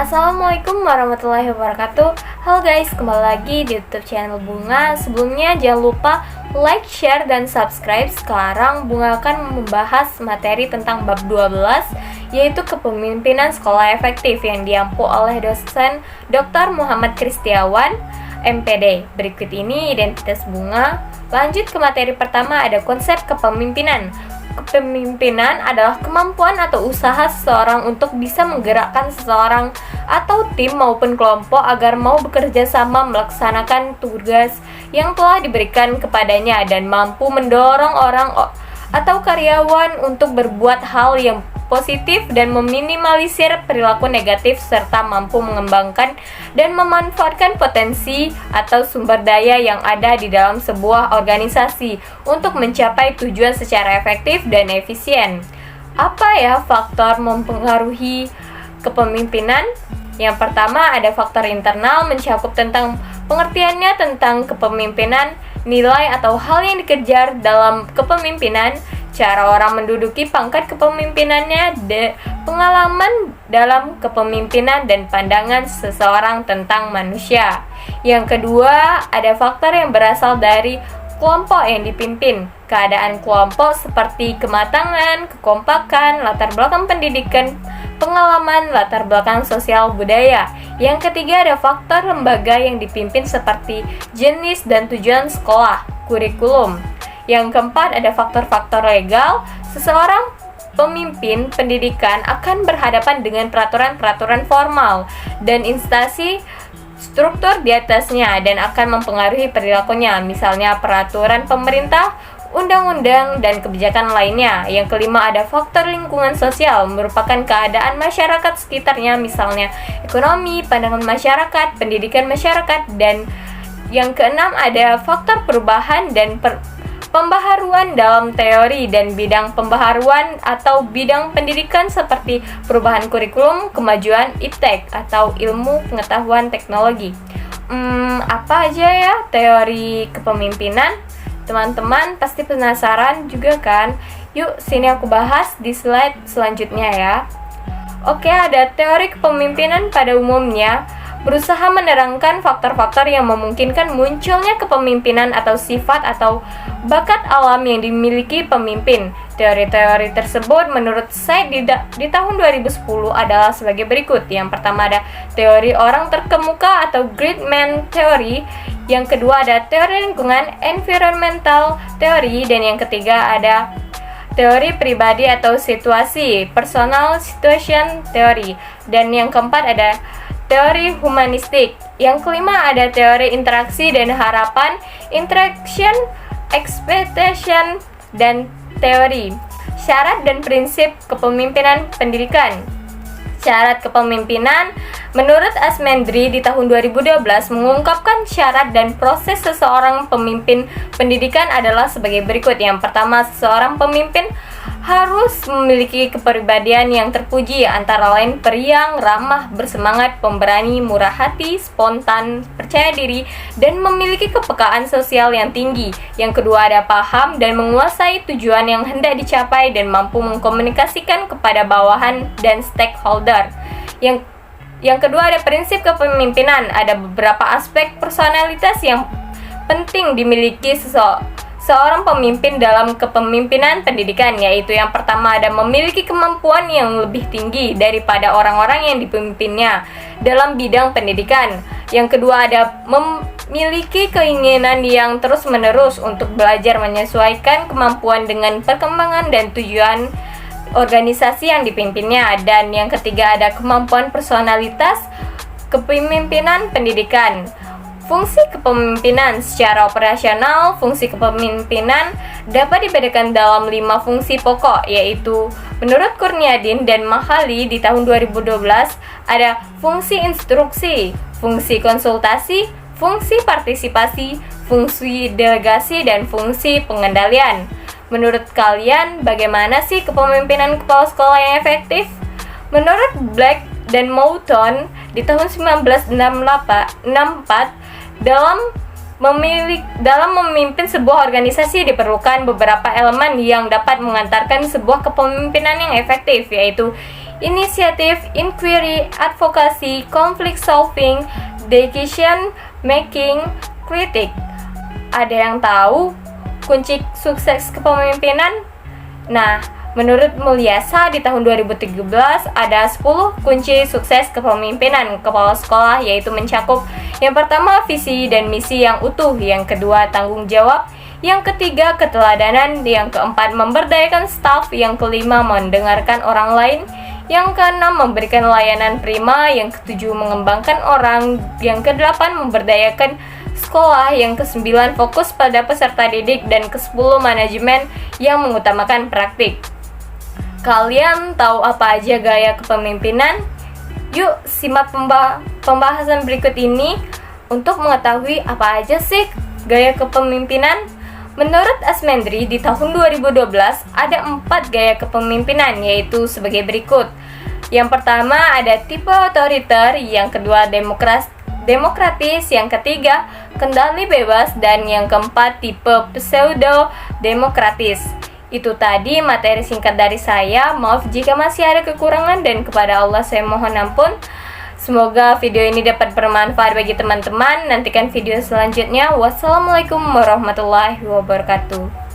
Assalamualaikum warahmatullahi wabarakatuh. Halo guys, kembali lagi di YouTube channel Bunga. Sebelumnya jangan lupa like, share, dan subscribe. Sekarang Bunga akan membahas materi tentang bab 12, yaitu kepemimpinan sekolah efektif yang diampu oleh dosen Dr. Muhammad Kristiawan, MPD. Berikut ini identitas Bunga. Lanjut ke materi pertama, ada konsep kepemimpinan. Kepemimpinan adalah kemampuan atau usaha seseorang untuk bisa menggerakkan seseorang atau tim maupun kelompok agar mau bekerja sama melaksanakan tugas yang telah diberikan kepadanya dan mampu mendorong orang atau karyawan untuk berbuat hal yang positif dan meminimalisir perilaku negatif serta mampu mengembangkan dan memanfaatkan potensi atau sumber daya yang ada di dalam sebuah organisasi untuk mencapai tujuan secara efektif dan efisien. Apa ya faktor mempengaruhi kepemimpinan? Yang pertama ada faktor internal, mencakup tentang pengertiannya tentang kepemimpinan, nilai atau hal yang dikejar dalam kepemimpinan, cara orang menduduki pangkat kepemimpinannya, pengalaman dalam kepemimpinan, dan pandangan seseorang tentang manusia. Yang kedua, ada faktor yang berasal dari kelompok yang dipimpin. Keadaan kelompok seperti kematangan, kekompakan, latar belakang pendidikan, pengalaman, latar belakang sosial budaya. Yang ketiga ada faktor lembaga yang dipimpin seperti jenis dan tujuan sekolah, kurikulum. Yang keempat ada faktor-faktor legal. Seseorang pemimpin pendidikan akan berhadapan dengan peraturan-peraturan formal dan instansi struktur di atasnya dan akan mempengaruhi perilakunya, misalnya peraturan pemerintah, undang-undang, dan kebijakan lainnya. Yang kelima ada faktor lingkungan sosial, merupakan keadaan masyarakat sekitarnya, misalnya ekonomi, pandangan masyarakat, pendidikan masyarakat. Dan yang keenam ada faktor perubahan dan pembaharuan dalam teori dan bidang pembaharuan atau bidang pendidikan seperti perubahan kurikulum, kemajuan iptek atau ilmu pengetahuan teknologi. Apa aja ya teori kepemimpinan? Teman-teman pasti penasaran juga kan? Yuk sini aku bahas di slide selanjutnya ya. Oke, ada teori kepemimpinan pada umumnya berusaha menerangkan faktor-faktor yang memungkinkan munculnya kepemimpinan atau sifat atau bakat alam yang dimiliki pemimpin. Teori-teori tersebut menurut Said di tahun 2010 adalah sebagai berikut. Yang pertama ada teori orang terkemuka atau great man theory. Yang kedua ada teori lingkungan environmental theory. Dan yang ketiga ada teori pribadi atau situasi personal situation theory. Dan yang keempat ada teori humanistik. Yang kelima ada teori interaksi dan harapan, interaction, expectation, dan teori syarat dan prinsip kepemimpinan pendidikan. Syarat kepemimpinan menurut Asmendri di tahun 2012 mengungkapkan syarat dan proses seseorang pemimpin pendidikan adalah sebagai berikut. Yang pertama, seseorang pemimpin harus memiliki kepribadian yang terpuji, antara lain periang, ramah, bersemangat, pemberani, murah hati, spontan, percaya diri, dan memiliki kepekaan sosial yang tinggi. Yang kedua ada paham dan menguasai tujuan yang hendak dicapai dan mampu mengkomunikasikan kepada bawahan dan stakeholder. Yang kedua ada prinsip kepemimpinan. Ada beberapa aspek personalitas yang penting dimiliki seorang pemimpin dalam kepemimpinan pendidikan, yaitu yang pertama ada memiliki kemampuan yang lebih tinggi daripada orang-orang yang dipimpinnya dalam bidang pendidikan. Yang kedua ada memiliki keinginan yang terus-menerus untuk belajar menyesuaikan kemampuan dengan perkembangan dan tujuan organisasi yang dipimpinnya. Dan yang ketiga ada kemampuan personalitas kepemimpinan pendidikan. Fungsi kepemimpinan secara operasional, fungsi kepemimpinan dapat dibedakan dalam 5 fungsi pokok, yaitu menurut Kurniadin dan Mahali di tahun 2012 ada fungsi instruksi, fungsi konsultasi, fungsi partisipasi, fungsi delegasi, dan fungsi pengendalian. Menurut kalian, bagaimana sih kepemimpinan kepala sekolah yang efektif? Menurut Black dan Mouton di tahun 1964 dalam Dalam memimpin sebuah organisasi diperlukan beberapa elemen yang dapat mengantarkan sebuah kepemimpinan yang efektif, yaitu inisiatif, inquiry, advokasi, conflict solving, decision making, kritik. Ada yang tahu kunci sukses kepemimpinan? Nah, menurut Mulyasa di tahun 2017 ada 10 kunci sukses kepemimpinan kepala sekolah, yaitu mencakup yang pertama visi dan misi yang utuh, yang kedua tanggung jawab, yang ketiga keteladanan, yang keempat memberdayakan staf, yang kelima mendengarkan orang lain, yang keenam memberikan layanan prima, yang ketujuh mengembangkan orang, yang kedelapan memberdayakan sekolah, yang kesembilan fokus pada peserta didik, dan kesepuluh manajemen yang mengutamakan praktik. Kalian tahu apa aja gaya kepemimpinan? Yuk simak pembahasan berikut ini untuk mengetahui apa aja sih gaya kepemimpinan. Menurut Asmendri di tahun 2012 ada 4 gaya kepemimpinan, yaitu sebagai berikut. Yang pertama ada tipe otoriter, yang kedua demokratis, yang ketiga kendali bebas, dan yang keempat tipe pseudo-demokratis. Itu tadi materi singkat dari saya. Maaf jika masih ada kekurangan dan kepada Allah saya mohon ampun. Semoga video ini dapat bermanfaat bagi teman-teman. Nantikan video selanjutnya. Wassalamualaikum warahmatullahi wabarakatuh.